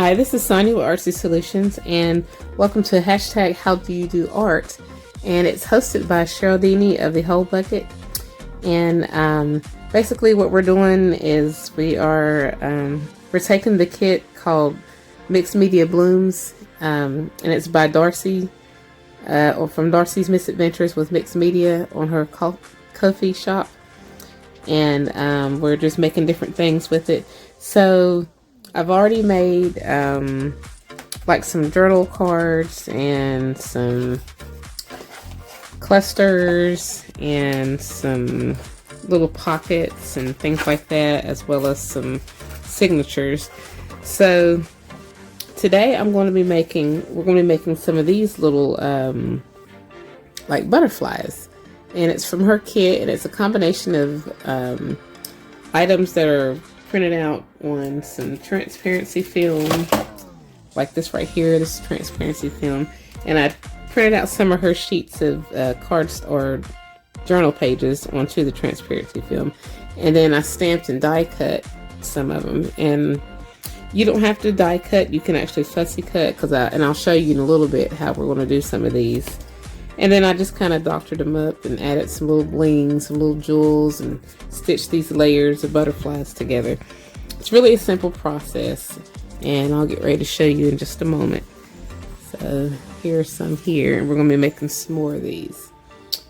Hi, this is Sonya with Artsy Solutions, and welcome to hashtag How Do You Do Art. And it's hosted by Sharyl Dhene of The Whole Bucket. And basically, what we're doing is we're taking the kit called Mixed Media Blooms, and it's by Darcy, or from Darcy's Misadventures with Mixed Media on her Ko-fi shop. And we're just making different things with it. So I've already made like some journal cards and some clusters and some little pockets and things like that, as well as some signatures. So today we're going to be making some of these little like butterflies, and it's from her kit, and it's a combination of items that are printed out on some transparency film, like this right here. This is transparency film, and I printed out some of her sheets of cards or journal pages onto the transparency film, and then I stamped and die cut some of them. And you don't have to die cut, you can actually fussy cut, and I'll show you in a little bit how we're going to do some of these. And then I just kind of doctored them up and added some little bling, some little jewels, and stitched these layers of butterflies together. It's really a simple process, and I'll get ready to show you in just a moment. So here's some here, and we're going to be making some more of these.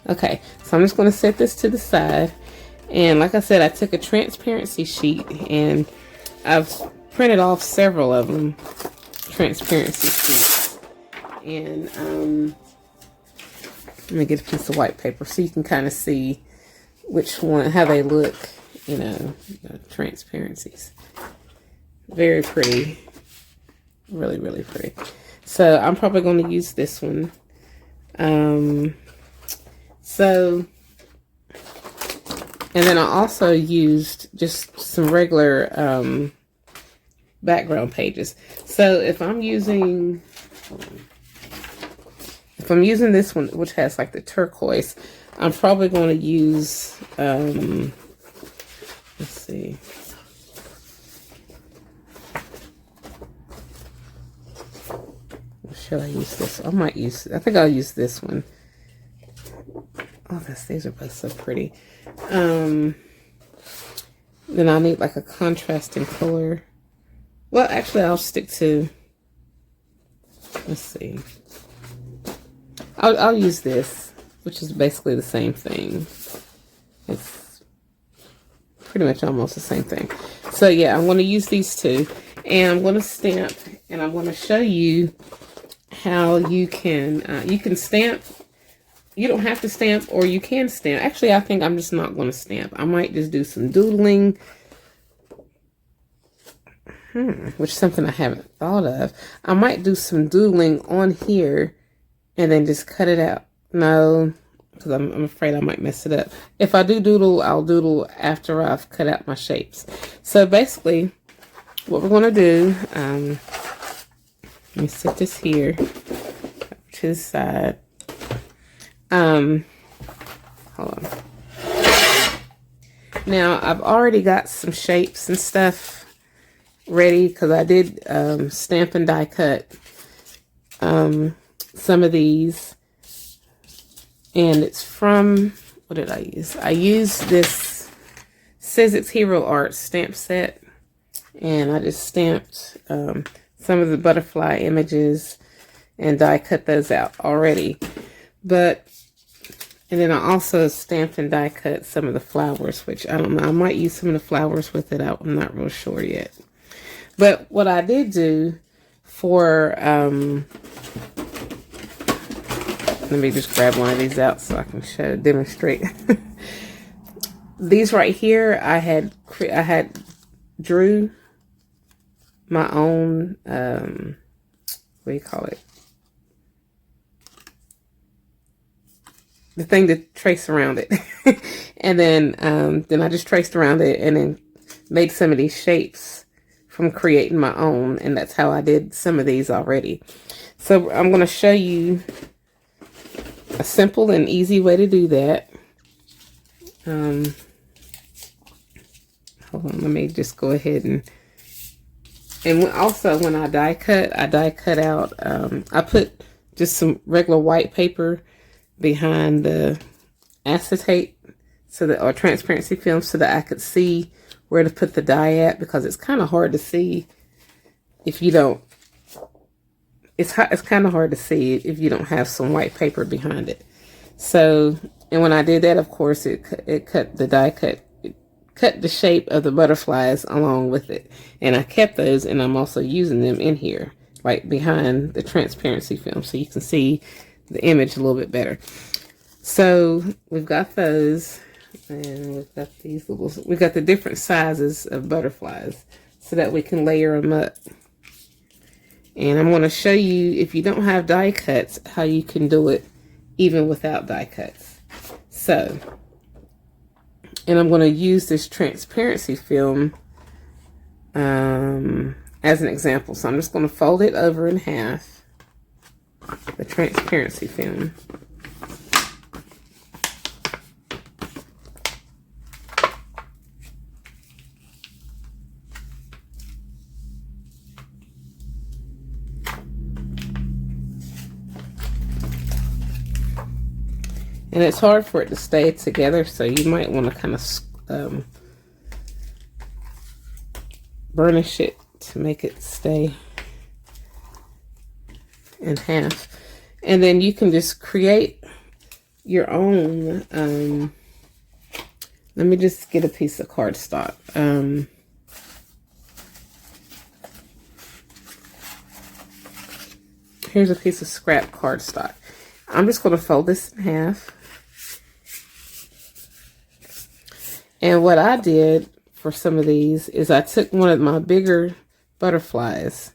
Okay, so I'm just going to set this to the side. And like I said, I took a transparency sheet, and I've printed off several of them, transparency sheets. And let me get a piece of white paper so you can kind of see which one, how they look, you know, the transparencies. Very pretty. Really, really pretty. So I'm probably going to use this one. And then I also used just some regular background pages. So if I'm using this one, which has like the turquoise, I'm probably going to use, let's see. Should I use this? I think I'll use this one. Oh, these are both so pretty. Then I need like a contrasting color. Well, actually, I'll stick to, let's see. I'll use this, which is basically the same thing. It's pretty much almost the same thing. So yeah, I'm going to use these two, and I'm going to stamp, and I'm going to show you how you can stamp. You don't have to stamp, or you can stamp. Actually, I think I'm just not going to stamp. I might just do some doodling, which is something I haven't thought of. I might do some doodling on here and then just cut it out. No, because I'm afraid I might mess it up. If I do doodle, I'll doodle after I've cut out my shapes. So basically, what we're going to do, let me set this here to the side. Hold on. Now, I've already got some shapes and stuff ready, because I did stamp and die cut some of these, and it's from, what did I use? I used this Says It's Hero Art stamp set, and I just stamped some of the butterfly images and die cut those out already. And then I also stamped and die cut some of the flowers, which I don't know, I might use some of the flowers with it. I'm not real sure yet. But what I did do for, let me just grab one of these out so I can demonstrate. These right here, I had drew my own, what do you call it? The thing to trace around it. And then I just traced around it and then made some of these shapes from creating my own. And that's how I did some of these already. So I'm going to show you a simple and easy way to do that. Hold on, let me just go ahead and And also when I die cut out, I put just some regular white paper behind the acetate so that, or transparency film, so that I could see where to put the die at, because it's kind of hard to see if you don't, it's kind of hard to see if you don't have some white paper behind it. So, and when I did that, of course, it cut the die cut the shape of the butterflies along with it. And I kept those, and I'm also using them in here, like behind the transparency film, so you can see the image a little bit better. So we've got those, and we've got these little, we've got the different sizes of butterflies so that we can layer them up. And I'm going to show you, if you don't have die cuts, how you can do it even without die cuts. So, and I'm going to use this transparency film as an example. So I'm just going to fold it over in half, the transparency film. And it's hard for it to stay together, so you might want to kind of burnish it to make it stay in half. And then you can just create your own, let me just get a piece of cardstock. Here's a piece of scrap cardstock. I'm just going to fold this in half. And what I did for some of these is I took one of my bigger butterflies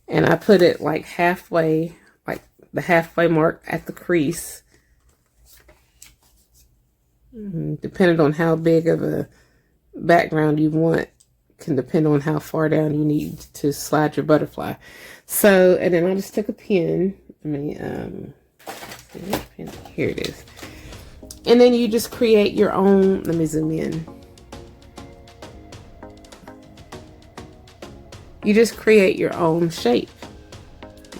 and I put it like halfway, like the halfway mark at the crease. Depending on how big of a background you want, can depend on how far down you need to slide your butterfly. So, and then I just took a pin. Here it is. And then you just create your own, let me zoom in. You just create your own shape.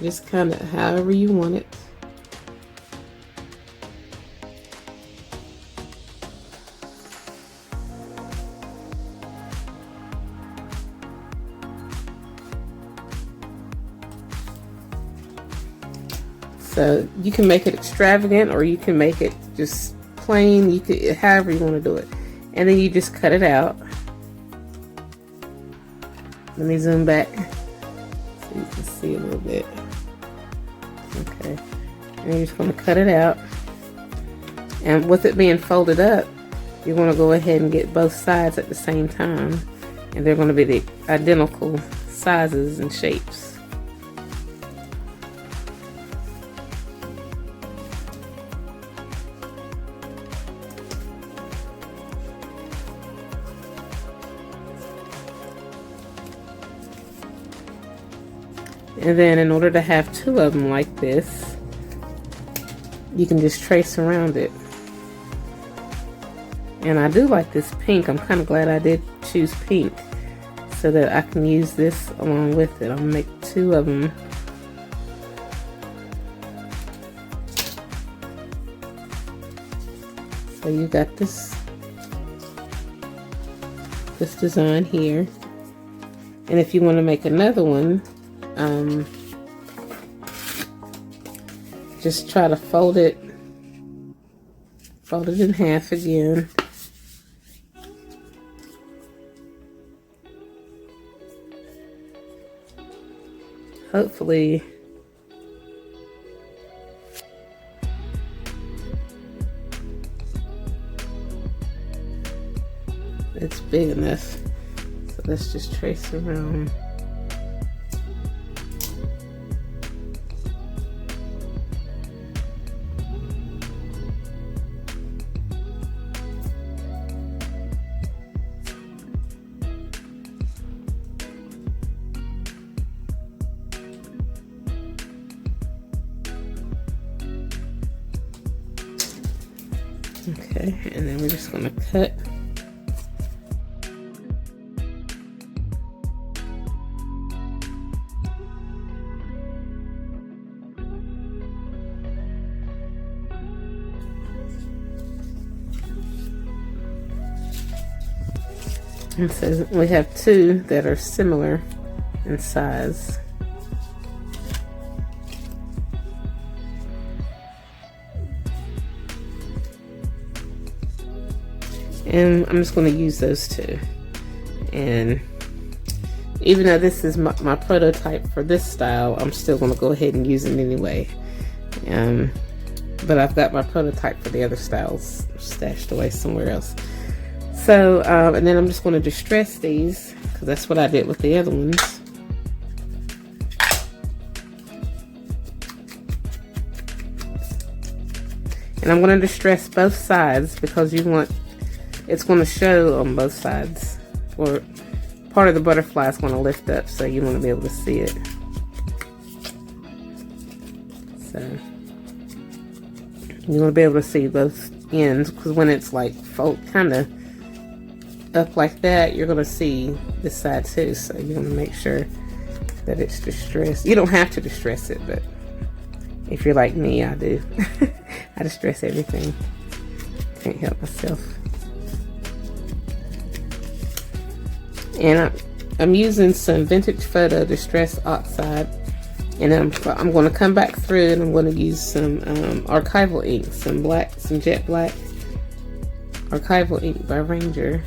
Just kind of however you want it. So you can make it extravagant, or you can make it just plain. You could, however you want to do it. And then you just cut it out. Let me zoom back so you can see a little bit. Okay. And you're just going to cut it out. And with it being folded up, you're going to go ahead and get both sides at the same time. And they're going to be the identical sizes and shapes. And then in order to have two of them like this, you can just trace around it. And I do like this pink. I'm kind of glad I did choose pink so that I can use this along with it. I'll make two of them. So you got this design here. And if you want to make another one, just try to fold it in half again. Hopefully it's big enough. So let's just trace around. Okay, and then we're just going to cut. And so we have two that are similar in size. And I'm just going to use those two. And even though this is my prototype for this style, I'm still going to go ahead and use it anyway. But I've got my prototype for the other styles stashed away somewhere else. So, and then I'm just going to distress these, because that's what I did with the other ones. And I'm going to distress both sides because it's going to show on both sides. Or part of the butterfly is going to lift up, so you want to be able to see it. So you want to be able to see both ends, because when it's like kind of up like that, you're going to see this side too. So you want to make sure that it's distressed. You don't have to distress it, but if you're like me, I do. I distress everything. Can't help myself. And I'm using some Vintage Photo Distress Oxide, and I'm going to come back through and I'm going to use some archival ink, some jet black archival ink by Ranger.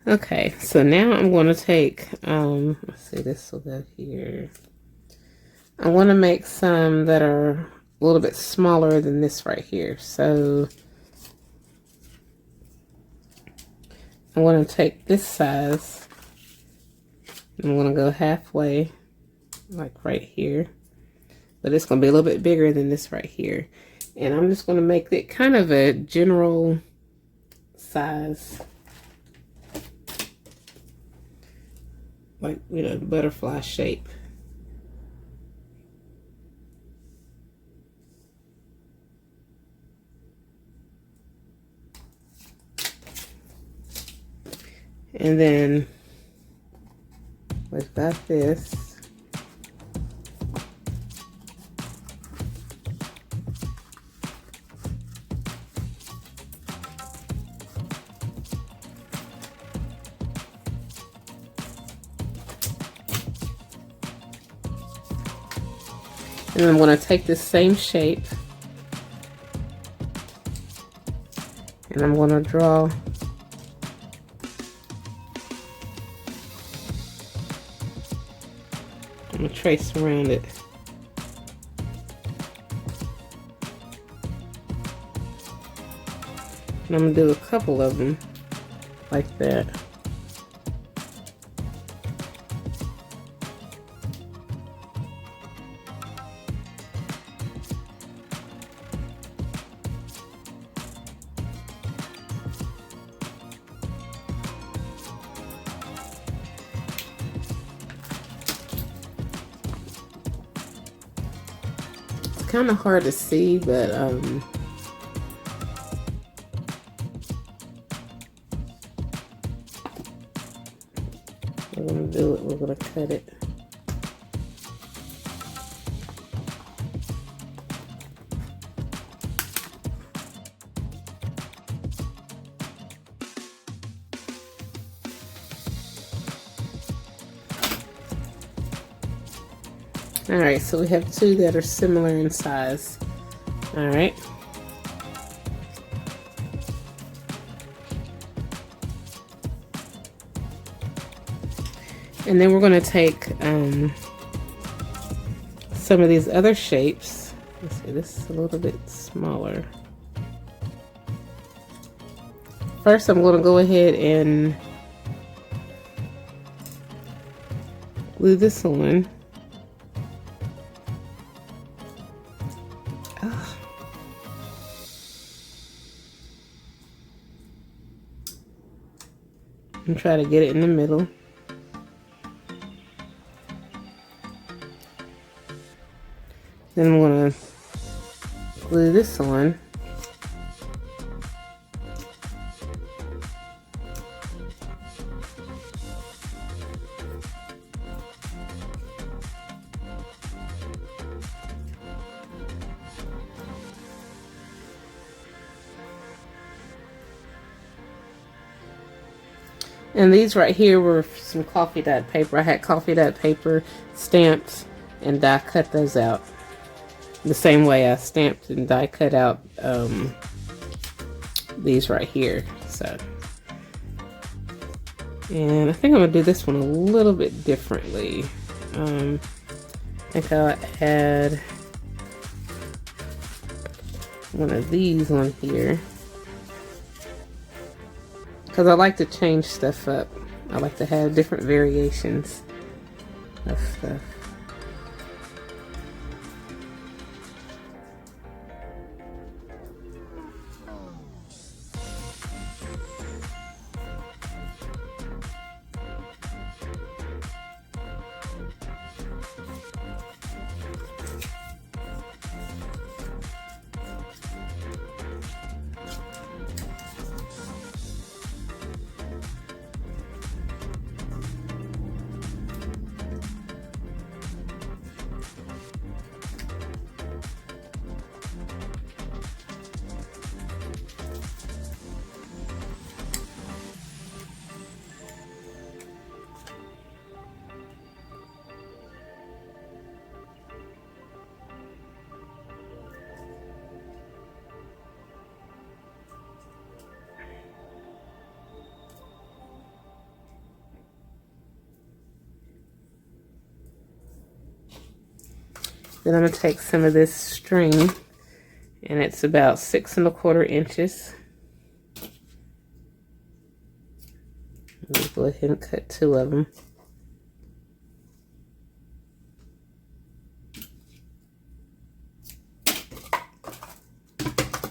Okay, so now I'm going to take, let's see, this will go here. I want to make some that are a little bit smaller than this right here. So I want to take this size, I'm going to go halfway, like right here. But it's going to be a little bit bigger than this right here. And I'm just going to make it kind of a general size. Like, you know, butterfly shape. And then we've got this. And I'm going to take this same shape and I'm going to draw I'm going to trace around it. And I'm going to do a couple of them like that. Kind of hard to see, but we're going to do it. We're going to cut it. Alright, so we have two that are similar in size. Alright. And then we're going to take some of these other shapes. Let's see, this is a little bit smaller. First, I'm going to go ahead and glue this on. And try to get it in the middle. Then I'm going to glue this on. And these right here were some coffee dyed paper. I had coffee dyed paper stamped and die cut those out the same way I stamped and die cut out these right here. So, and I think I'm gonna do this one a little bit differently. I think I'll add one of these on here because I like to change stuff up. I like to have different variations of stuff. Then I'm going to take some of this string, and it's about 6 1/4 inches. I'll go ahead and cut 2 of them.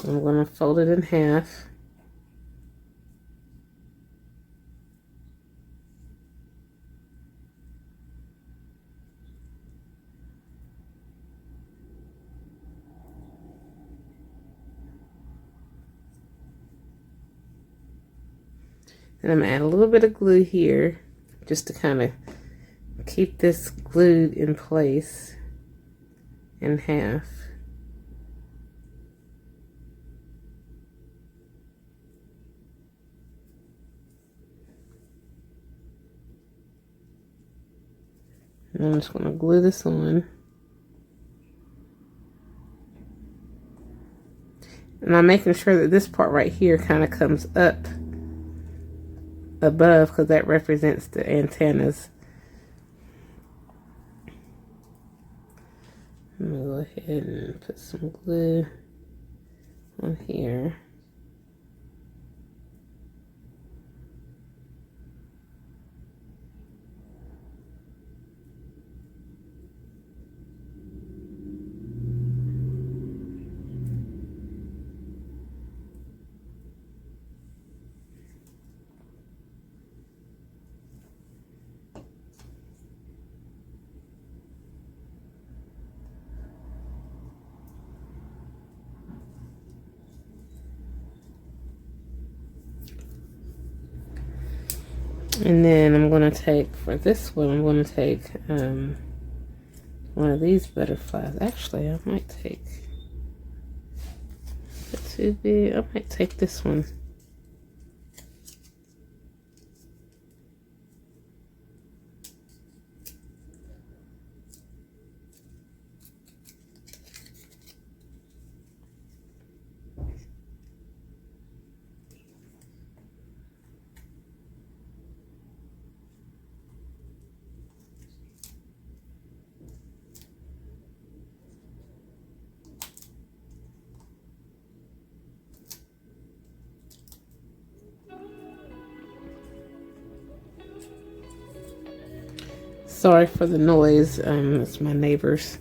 I'm going to fold it in half. And I'm going to add a little bit of glue here just to kind of keep this glued in place in half. And I'm just going to glue this on. And I'm making sure that this part right here kind of comes up above because that represents the antennas. I'm going to go ahead and put some glue on here. And then I'm going to take, for this one, I'm going to take one of these butterflies. Actually, I might take, is it too big? I might take this one. Sorry for the noise, it's my neighbors.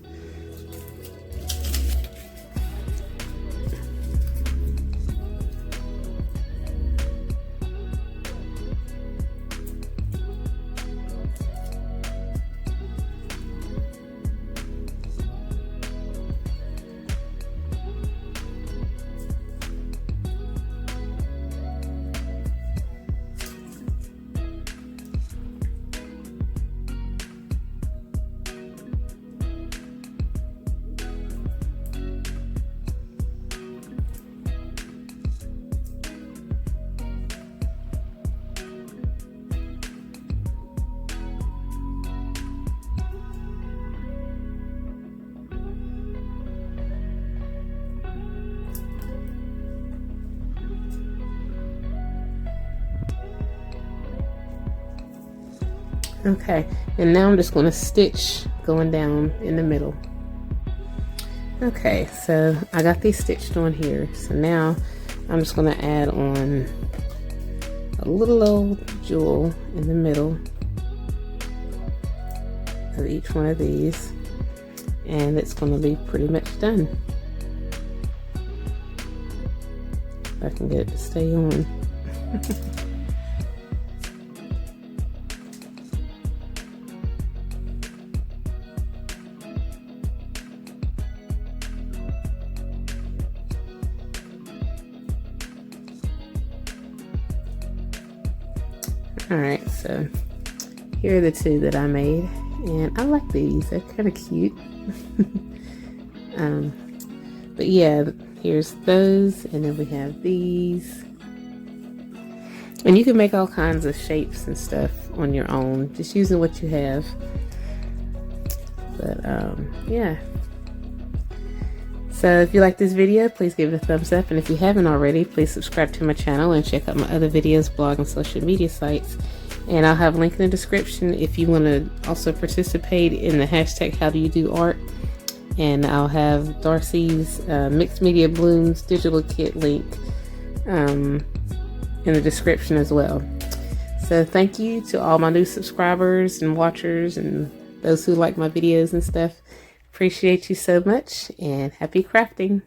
Okay, and now I'm just going to stitch going down in the middle. Okay, so I got these stitched on here. So now I'm just going to add on a little old jewel in the middle of each one of these, and it's going to be pretty much done. If I can get it to stay on. Alright, so here are the two that I made, and I like these. They're kind of cute. But yeah, here's those, and then we have these. And you can make all kinds of shapes and stuff on your own, just using what you have. But yeah. So if you like this video, please give it a thumbs up. And if you haven't already, please subscribe to my channel and check out my other videos, blog, and social media sites. And I'll have a link in the description if you want to also participate in the hashtag howdoyoudoart. And I'll have Darcy's Mixed Media Blooms digital kit link in the description as well. So thank you to all my new subscribers and watchers and those who like my videos and stuff. Appreciate you so much, and happy crafting.